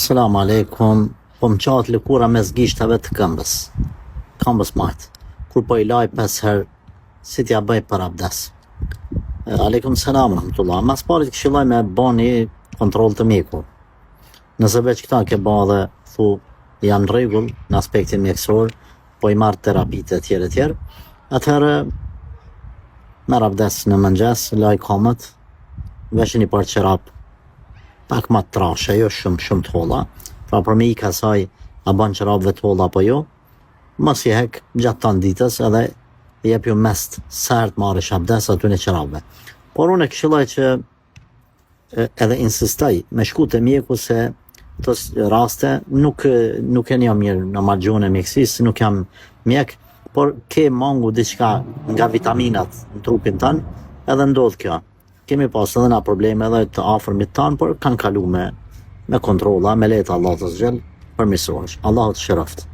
Selamu alaikum, po më qatë lëkura mes gishtave të këmbës majtë. Kur po i laj 5 herë, si t'ja bëj për abdes. Aleikum selam, rahmatullah. Mas parit këshilloj me bo një kontrol të mjeku. Nëse veç këta ke bo dhe thu janë rregull në aspektin mjekësor, po i marrë terapit e tjere, atëherë merr abdes në mëngjes, laj kamët, vesh një par qerap pak ma të trashe, jo shumë të holla, pra për me i kasaj a ban qerapve të holla apo jo, mos i hek gjatë tanë ditës edhe jep ju mest sert marrësh abdes aty në qerapve. Por unë e këshilloj që edhe insistoj me shku te mjeku se të raste nuk e një mirë në margjon e mjekësisë, nuk jam mjek, por ke mangu diçka nga vitaminat në trupin tanë, edhe ndodh kjo. Kemi pas edhe na probleme edhe të afërmit tanë, por kanë kalu me kontrolla, me lehtë Allahu të zgjell, përmirësohesh. Allahu të shëroft.